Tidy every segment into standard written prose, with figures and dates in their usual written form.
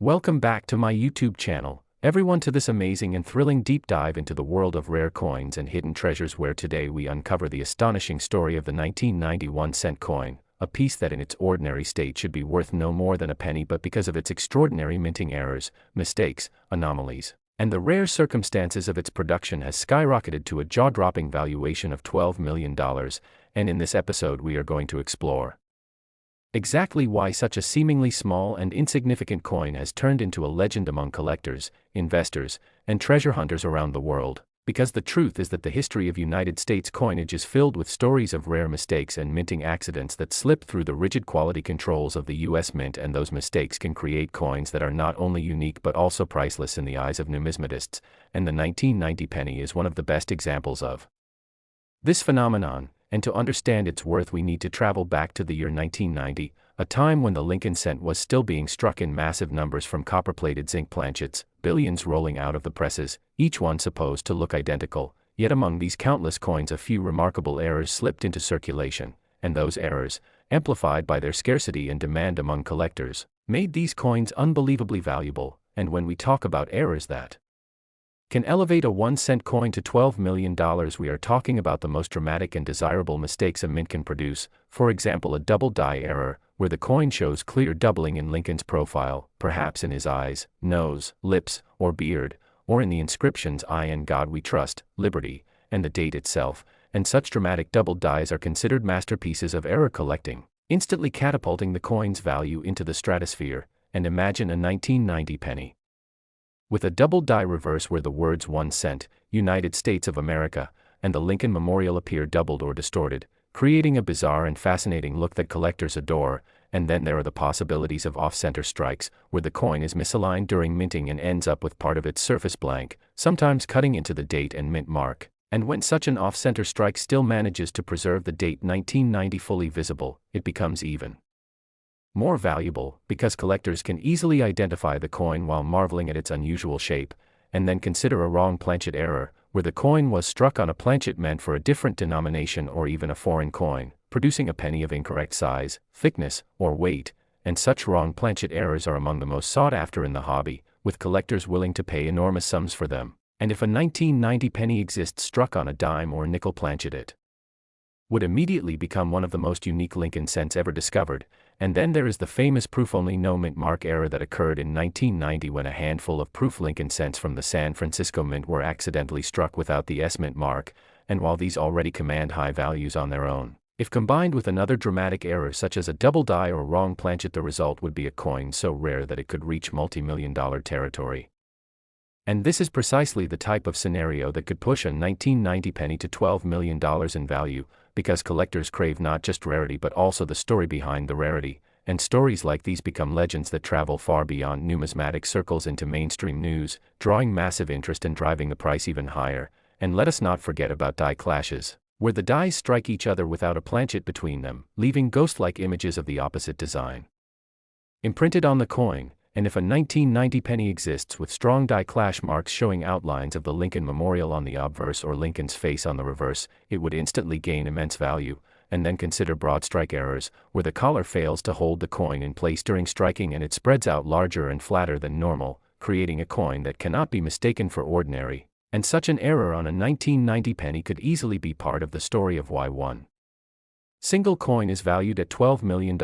Welcome back to my YouTube channel, everyone, to this amazing and thrilling deep dive into the world of rare coins and hidden treasures, where today we uncover the astonishing story of the 1991 cent coin, a piece that in its ordinary state should be worth no more than a penny, but because of its extraordinary minting errors, mistakes, anomalies, and the rare circumstances of its production has skyrocketed to a jaw-dropping valuation of $12 million, and in this episode we are going to explore exactly why such a seemingly small and insignificant coin has turned into a legend among collectors, investors, and treasure hunters around the world, because the truth is that the history of United States coinage is filled with stories of rare mistakes and minting accidents that slip through the rigid quality controls of the U.S. Mint, and those mistakes can create coins that are not only unique but also priceless in the eyes of numismatists, and the 1990 penny is one of the best examples of this phenomenon. And to understand its worth we need to travel back to the year 1990, a time when the Lincoln cent was still being struck in massive numbers from copper-plated zinc planchets, billions rolling out of the presses, each one supposed to look identical. Yet among these countless coins a few remarkable errors slipped into circulation, and those errors, amplified by their scarcity and demand among collectors, made these coins unbelievably valuable. And when we talk about errors that can elevate a 1-cent coin to $12 million, we are talking about the most dramatic and desirable mistakes a mint can produce. For example, a double die error, where the coin shows clear doubling in Lincoln's profile, perhaps in his eyes, nose, lips, or beard, or in the inscriptions "I and God We Trust, Liberty," and the date itself, and such dramatic double dies are considered masterpieces of error collecting, instantly catapulting the coin's value into the stratosphere. And imagine a 1990 penny with a double die reverse where the words 1 cent, United States of America, and the Lincoln Memorial appear doubled or distorted, creating a bizarre and fascinating look that collectors adore. And then there are the possibilities of off-center strikes, where the coin is misaligned during minting and ends up with part of its surface blank, sometimes cutting into the date and mint mark. And when such an off-center strike still manages to preserve the date 1990 fully visible, it becomes even more valuable, because collectors can easily identify the coin while marveling at its unusual shape. And then consider a wrong planchet error, where the coin was struck on a planchet meant for a different denomination or even a foreign coin, producing a penny of incorrect size, thickness, or weight. And such wrong planchet errors are among the most sought after in the hobby, with collectors willing to pay enormous sums for them. And if a 1990 penny exists struck on a dime or nickel planchet, it would immediately become one of the most unique Lincoln cents ever discovered. And then there is the famous proof-only no mint mark error that occurred in 1990, when a handful of proof Lincoln cents from the San Francisco Mint were accidentally struck without the S mint mark. And while these already command high values on their own, if combined with another dramatic error such as a double die or wrong planchet, the result would be a coin so rare that it could reach multi-million-dollar territory. And this is precisely the type of scenario that could push a 1990 penny to $12 million in value, because collectors crave not just rarity but also the story behind the rarity. And stories like these become legends that travel far beyond numismatic circles into mainstream news, drawing massive interest and driving the price even higher. And let us not forget about die clashes, where the dies strike each other without a planchet between them, leaving ghost-like images of the opposite design imprinted on the coin. And if a 1990 penny exists with strong die clash marks showing outlines of the Lincoln Memorial on the obverse or Lincoln's face on the reverse, it would instantly gain immense value. And then consider broad strike errors, where the collar fails to hold the coin in place during striking and it spreads out larger and flatter than normal, creating a coin that cannot be mistaken for ordinary. And such an error on a 1990 penny could easily be part of the story of why one single coin is valued at $12 million.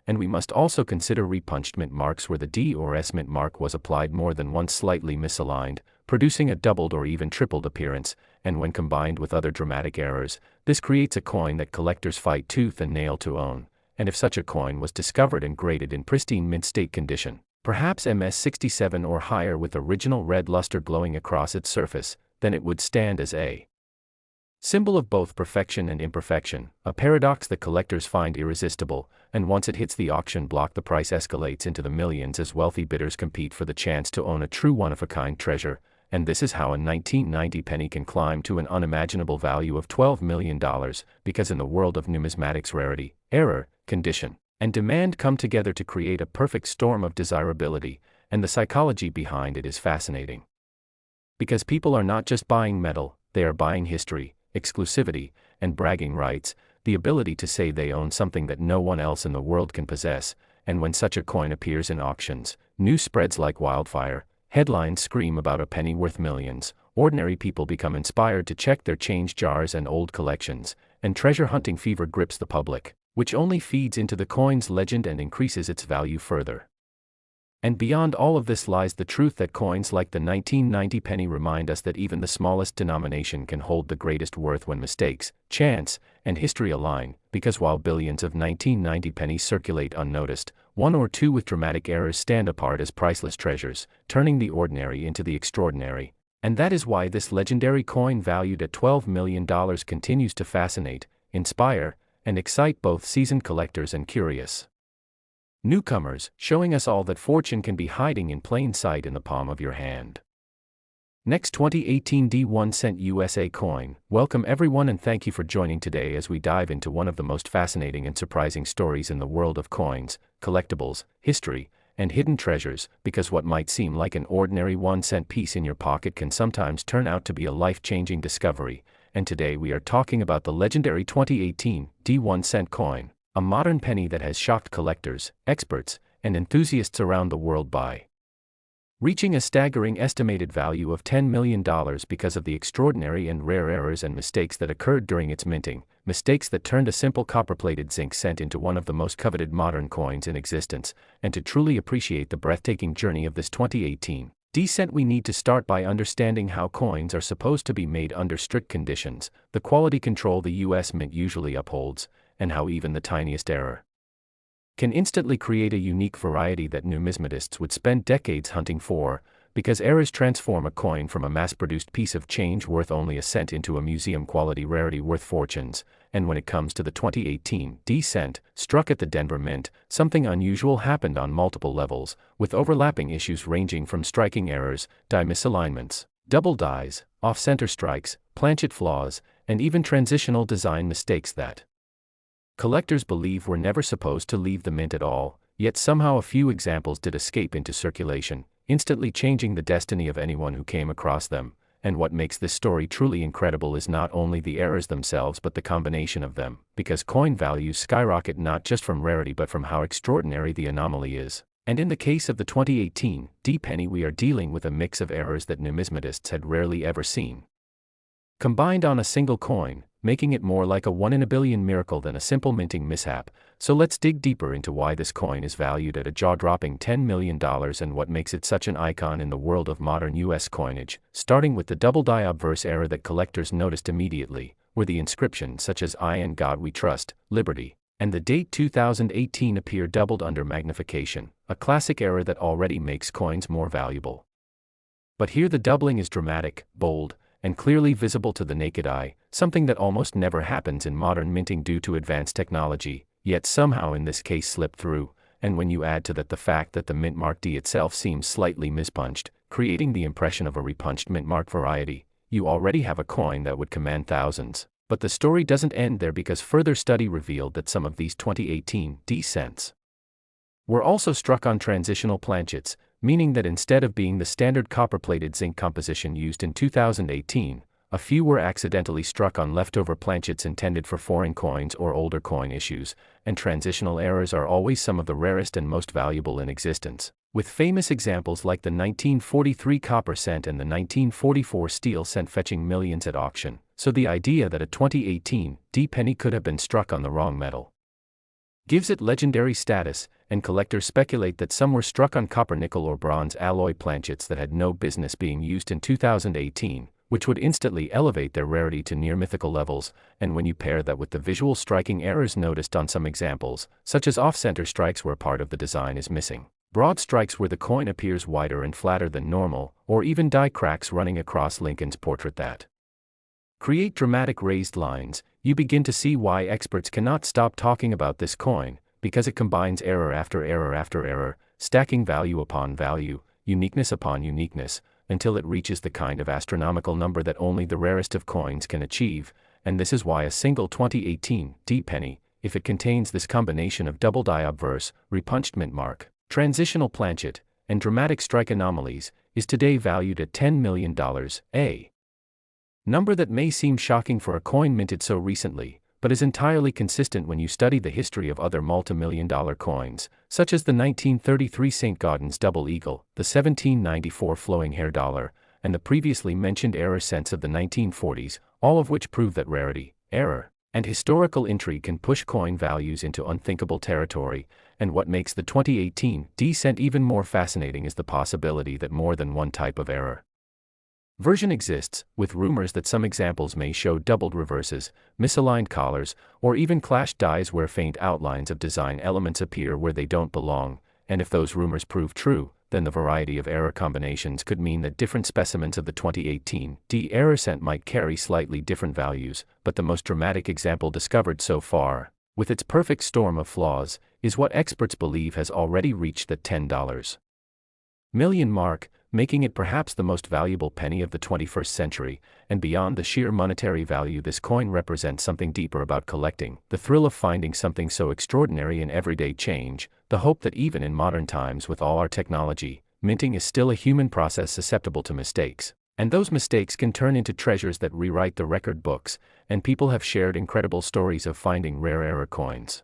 And we must also consider repunched mint marks, where the D or S mint mark was applied more than once slightly misaligned, producing a doubled or even tripled appearance. And when combined with other dramatic errors, this creates a coin that collectors fight tooth and nail to own. And if such a coin was discovered and graded in pristine mint state condition, perhaps MS67 or higher, with original red luster glowing across its surface, then it would stand as a symbol of both perfection and imperfection, a paradox that collectors find irresistible. And once it hits the auction block, the price escalates into the millions as wealthy bidders compete for the chance to own a true one-of-a-kind treasure. And this is how a 1990 penny can climb to an unimaginable value of $12 million, because in the world of numismatics, rarity, error, condition, and demand come together to create a perfect storm of desirability. And the psychology behind it is fascinating, because people are not just buying metal, they are buying history, exclusivity, and bragging rights, the ability to say they own something that no one else in the world can possess. and when such a coin appears in auctions, news spreads like wildfire, headlines scream about a penny worth millions, ordinary people become inspired to check their change jars and old collections, and treasure hunting fever grips the public, which only feeds into the coin's legend and increases its value further. And beyond all of this lies the truth that coins like the 1990 penny remind us that even the smallest denomination can hold the greatest worth when mistakes, chance, and history align, because while billions of 1990 pennies circulate unnoticed, one or two with dramatic errors stand apart as priceless treasures, turning the ordinary into the extraordinary. And that is why this legendary coin valued at $12 million continues to fascinate, inspire, and excite both seasoned collectors and curious newcomers, showing us all that fortune can be hiding in plain sight in the palm of your hand. Next, 2018 D1 cent USA coin. Welcome everyone and thank you for joining today as we dive into one of the most fascinating and surprising stories in the world of coins, collectibles, history, and hidden treasures, because what might seem like an ordinary 1-cent piece in your pocket can sometimes turn out to be a life-changing discovery. And today we are talking about the legendary 2018 D1 cent coin, a modern penny that has shocked collectors, experts, and enthusiasts around the world by reaching a staggering estimated value of $10 million because of the extraordinary and rare errors and mistakes that occurred during its minting, mistakes that turned a simple copper-plated zinc cent into one of the most coveted modern coins in existence. And to truly appreciate the breathtaking journey of this 2018 D cent, we need to start by understanding how coins are supposed to be made under strict conditions, the quality control the US Mint usually upholds, and how even the tiniest error can instantly create a unique variety that numismatists would spend decades hunting for, because errors transform a coin from a mass-produced piece of change worth only a cent into a museum-quality rarity worth fortunes. And when it comes to the 2018 D cent, struck at the Denver Mint, something unusual happened on multiple levels, with overlapping issues ranging from striking errors, die misalignments, double dies, off-center strikes, planchet flaws, and even transitional design mistakes that collectors believe were never supposed to leave the mint at all. Yet somehow a few examples did escape into circulation, instantly changing the destiny of anyone who came across them. And what makes this story truly incredible is not only the errors themselves but the combination of them, because coin values skyrocket not just from rarity but from how extraordinary the anomaly is. And in the case of the 2018 D penny, we are dealing with a mix of errors that numismatists had rarely ever seen combined on a single coin, making it more like a one-in-a-billion miracle than a simple minting mishap. So let's dig deeper into why this coin is valued at a jaw-dropping $10 million and what makes it such an icon in the world of modern US coinage, starting with the double die obverse error that collectors noticed immediately, where the inscriptions such as "I and God We Trust," "Liberty," and the date 2018 appear doubled under magnification, a classic error that already makes coins more valuable. But here the doubling is dramatic, bold, and clearly visible to the naked eye, something that almost never happens in modern minting due to advanced technology, yet somehow in this case slipped through. And when you add to that the fact that the mint mark D itself seems slightly mispunched, creating the impression of a repunched mint mark variety, you already have a coin that would command thousands. But the story doesn't end there, because further study revealed that some of these 2018 D cents were also struck on transitional planchets, meaning that instead of being the standard copper-plated zinc composition used in 2018, a few were accidentally struck on leftover planchets intended for foreign coins or older coin issues. And transitional errors are always some of the rarest and most valuable in existence, with famous examples like the 1943 copper cent and the 1944 steel cent fetching millions at auction. So the idea that a 2018 D penny could have been struck on the wrong metal gives it legendary status, and collectors speculate that some were struck on copper, nickel, or bronze alloy planchets that had no business being used in 2018, which would instantly elevate their rarity to near mythical levels. And when you pair that with the visual striking errors noticed on some examples, such as off-center strikes where part of the design is missing, broad strikes where the coin appears wider and flatter than normal, or even die cracks running across Lincoln's portrait that create dramatic raised lines, you begin to see why experts cannot stop talking about this coin, because it combines error after error after error, stacking value upon value, uniqueness upon uniqueness, until it reaches the kind of astronomical number that only the rarest of coins can achieve. And this is why a single 2018 D penny, if it contains this combination of double die obverse, repunched mint mark, transitional planchet, and dramatic strike anomalies, is today valued at $10 million, a number that may seem shocking for a coin minted so recently, but is entirely consistent when you study the history of other multimillion-dollar coins, such as the 1933 St. Gaudens Double Eagle, the 1794 Flowing Hair Dollar, and the previously mentioned error cents of the 1940s, all of which prove that rarity, error, and historical intrigue can push coin values into unthinkable territory. And what makes the 2018 D-cent even more fascinating is the possibility that more than one type of error version exists, with rumors that some examples may show doubled reverses, misaligned collars, or even clashed dies where faint outlines of design elements appear where they don't belong. And if those rumors prove true, then the variety of error combinations could mean that different specimens of the 2018 D error cent might carry slightly different values. But the most dramatic example discovered so far, with its perfect storm of flaws, is what experts believe has already reached the $10 million mark, making it perhaps the most valuable penny of the 21st century. And beyond the sheer monetary value, this coin represents something deeper about collecting: the thrill of finding something so extraordinary in everyday change, the hope that even in modern times with all our technology, minting is still a human process susceptible to mistakes. And those mistakes can turn into treasures that rewrite the record books, and people have shared incredible stories of finding rare error coins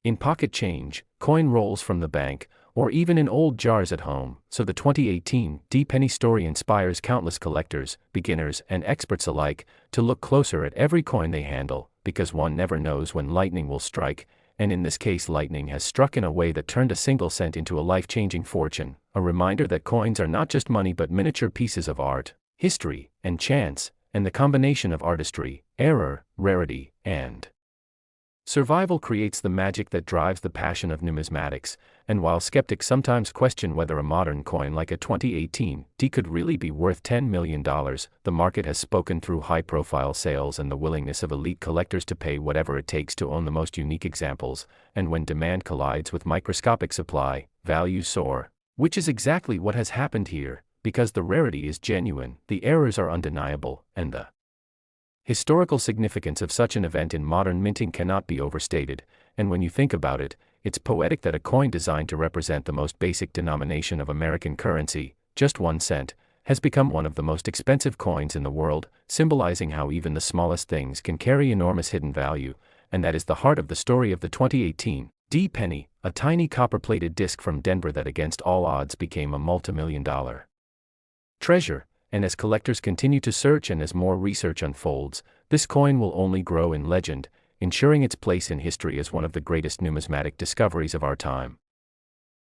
in pocket change, coin rolls from the bank, or even in old jars at home. So the 2018 D-penny story inspires countless collectors, beginners, and experts alike to look closer at every coin they handle, because one never knows when lightning will strike, and in this case lightning has struck in a way that turned a single cent into a life-changing fortune, a reminder that coins are not just money but miniature pieces of art, history, and chance, and the combination of artistry, error, rarity, and survival creates the magic that drives the passion of numismatics. And while skeptics sometimes question whether a modern coin like a 2018 D could really be worth $10 million, the market has spoken through high-profile sales and the willingness of elite collectors to pay whatever it takes to own the most unique examples. And when demand collides with microscopic supply, values soar, which is exactly what has happened here, because the rarity is genuine, the errors are undeniable, and the historical significance of such an event in modern minting cannot be overstated. And when you think about it, it's poetic that a coin designed to represent the most basic denomination of American currency, just 1 cent, has become one of the most expensive coins in the world, symbolizing how even the smallest things can carry enormous hidden value. And that is the heart of the story of the 2018 D penny, a tiny copper-plated disc from Denver that against all odds became a multi-million-dollar treasure. And as collectors continue to search and as more research unfolds, this coin will only grow in legend, ensuring its place in history as one of the greatest numismatic discoveries of our time.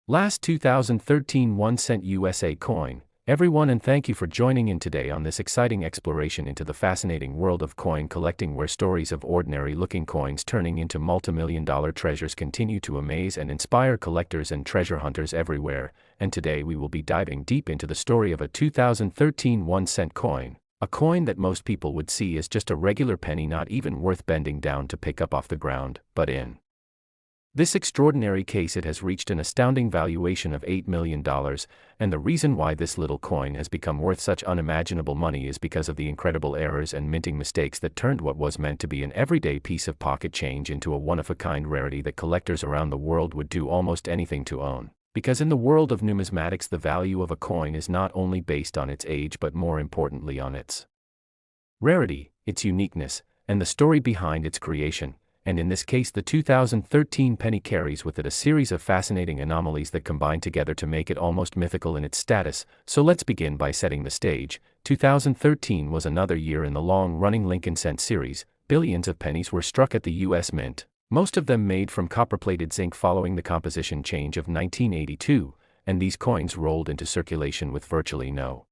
Last 2013 1-cent USA coin. Everyone, and thank you for joining in today on this exciting exploration into the fascinating world of coin collecting, where stories of ordinary-looking coins turning into multimillion-dollar treasures continue to amaze and inspire collectors and treasure hunters everywhere. And today we will be diving deep into the story of a 2013 1-cent coin, a coin that most people would see as just a regular penny, not even worth bending down to pick up off the ground, but in this extraordinary case it has reached an astounding valuation of $8 million, and the reason why this little coin has become worth such unimaginable money is because of the incredible errors and minting mistakes that turned what was meant to be an everyday piece of pocket change into a one-of-a-kind rarity that collectors around the world would do almost anything to own. Because in the world of numismatics, the value of a coin is not only based on its age but more importantly on its rarity, its uniqueness, and the story behind its creation. And in this case the 2013 penny carries with it a series of fascinating anomalies that combine together to make it almost mythical in its status. So let's begin by setting the stage. 2013 was another year in the long-running Lincoln cent series. Billions of pennies were struck at the U.S. Mint, most of them made from copper-plated zinc following the composition change of 1982, and these coins rolled into circulation with virtually no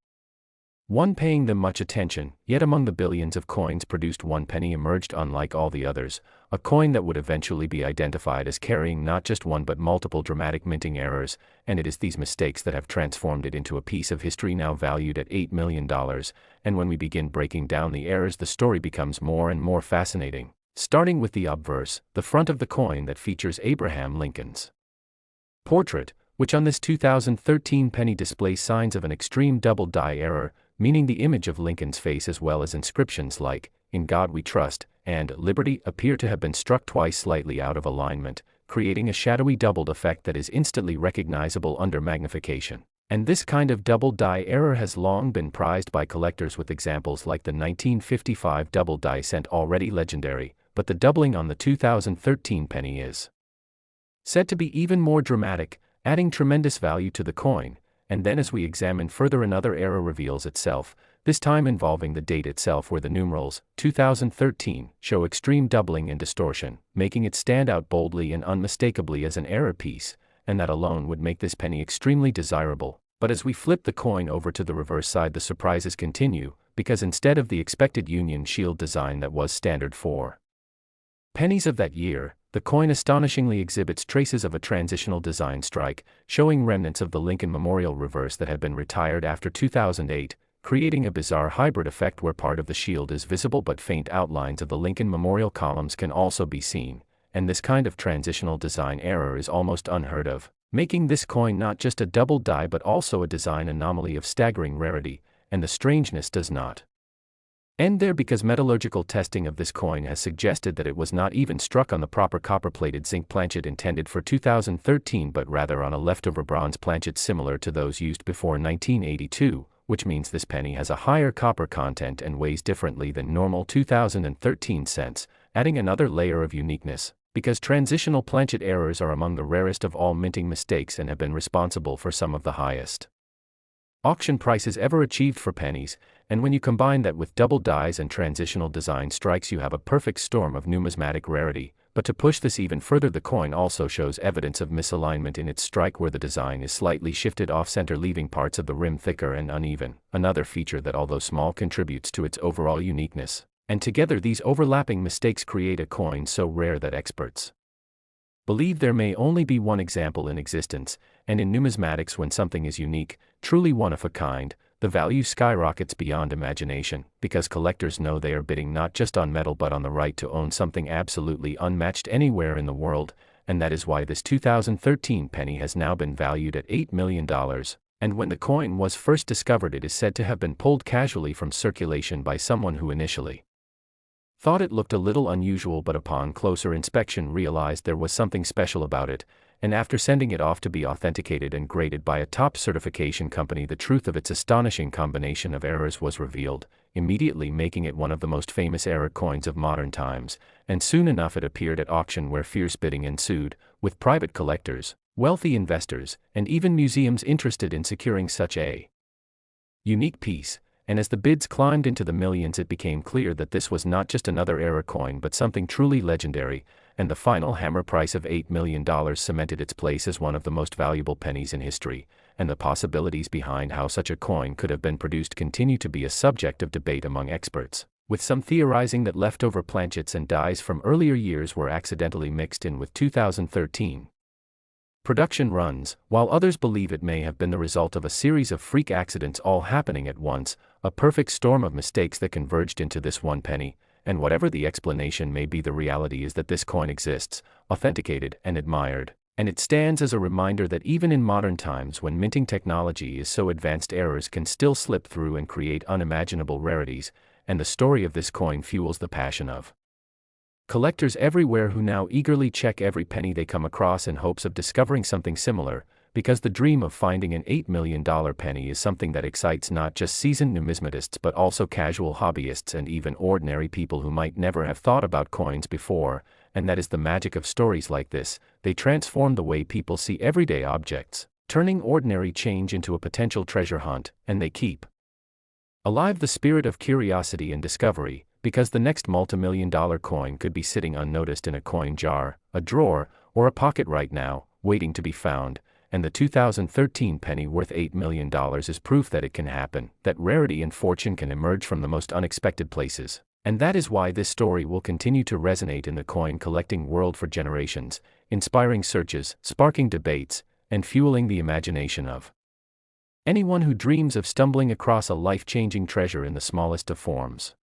one paying them much attention. Yet among the billions of coins produced, one penny emerged unlike all the others, a coin that would eventually be identified as carrying not just one but multiple dramatic minting errors, and it is these mistakes that have transformed it into a piece of history now valued at $8 million. And when we begin breaking down the errors, the story becomes more and more fascinating, starting with the obverse, the front of the coin that features Abraham Lincoln's portrait, which on this 2013 penny displays signs of an extreme double die error, meaning the image of Lincoln's face as well as inscriptions like, "In God We Trust," and "Liberty" appear to have been struck twice slightly out of alignment, creating a shadowy doubled effect that is instantly recognizable under magnification. And this kind of double die error has long been prized by collectors, with examples like the 1955 double die cent already legendary. but the doubling on the 2013 penny is said to be even more dramatic, adding tremendous value to the coin. And then as we examine further, another error reveals itself, this time involving the date itself, where the numerals 2013 show extreme doubling and distortion, making it stand out boldly and unmistakably as an error piece, and that alone would make this penny extremely desirable. But as we flip the coin over to the reverse side, the surprises continue, because instead of the expected Union Shield design that was standard for pennies of that year, the coin astonishingly exhibits traces of a transitional design strike, showing remnants of the Lincoln Memorial reverse that had been retired after 2008, creating a bizarre hybrid effect where part of the shield is visible but faint outlines of the Lincoln Memorial columns can also be seen, and this kind of transitional design error is almost unheard of, making this coin not just a double die but also a design anomaly of staggering rarity. And the strangeness does not end there, because metallurgical testing of this coin has suggested that it was not even struck on the proper copper-plated zinc planchet intended for 2013 but rather on a leftover bronze planchet similar to those used before 1982, which means this penny has a higher copper content and weighs differently than normal 2013 cents, adding another layer of uniqueness, because transitional planchet errors are among the rarest of all minting mistakes and have been responsible for some of the highest auction prices ever achieved for pennies. And when you combine that with double dies and transitional design strikes, you have a perfect storm of numismatic rarity. But to push this even further, the coin also shows evidence of misalignment in its strike, where the design is slightly shifted off-center, leaving parts of the rim thicker and uneven, another feature that, although small, contributes to its overall uniqueness. And together these overlapping mistakes create a coin so rare that experts believe there may only be one example in existence. And in numismatics, when something is unique, truly one of a kind, the value skyrockets beyond imagination, because collectors know they are bidding not just on metal but on the right to own something absolutely unmatched anywhere in the world. And that is why this 2013 penny has now been valued at $8 million. And when the coin was first discovered, it is said to have been pulled casually from circulation by someone who initially thought it looked a little unusual, but upon closer inspection realized there was something special about it, and after sending it off to be authenticated and graded by a top certification company, the truth of its astonishing combination of errors was revealed, immediately making it one of the most famous error coins of modern times. And soon enough it appeared at auction, where fierce bidding ensued, with private collectors, wealthy investors, and even museums interested in securing such a unique piece. And as the bids climbed into the millions, it became clear that this was not just another error coin but something truly legendary, and the final hammer price of $8 million cemented its place as one of the most valuable pennies in history. And the possibilities behind how such a coin could have been produced continue to be a subject of debate among experts, with some theorizing that leftover planchets and dies from earlier years were accidentally mixed in with 2013 production runs, while others believe it may have been the result of a series of freak accidents all happening at once, a perfect storm of mistakes that converged into this one penny. And whatever the explanation may be, the reality is that this coin exists, authenticated and admired, and it stands as a reminder that even in modern times, when minting technology is so advanced, errors can still slip through and create unimaginable rarities. And the story of this coin fuels the passion of collectors everywhere, who now eagerly check every penny they come across in hopes of discovering something similar, because the dream of finding an $8 million penny is something that excites not just seasoned numismatists but also casual hobbyists and even ordinary people who might never have thought about coins before. And that is the magic of stories like this. They transform the way people see everyday objects, turning ordinary change into a potential treasure hunt, and they keep alive the spirit of curiosity and discovery, because the next multimillion-dollar coin could be sitting unnoticed in a coin jar, a drawer, or a pocket right now, waiting to be found. And the 2013 penny worth $8 million is proof that it can happen, that rarity and fortune can emerge from the most unexpected places. And that is why this story will continue to resonate in the coin collecting world for generations, inspiring searches, sparking debates, and fueling the imagination of anyone who dreams of stumbling across a life-changing treasure in the smallest of forms.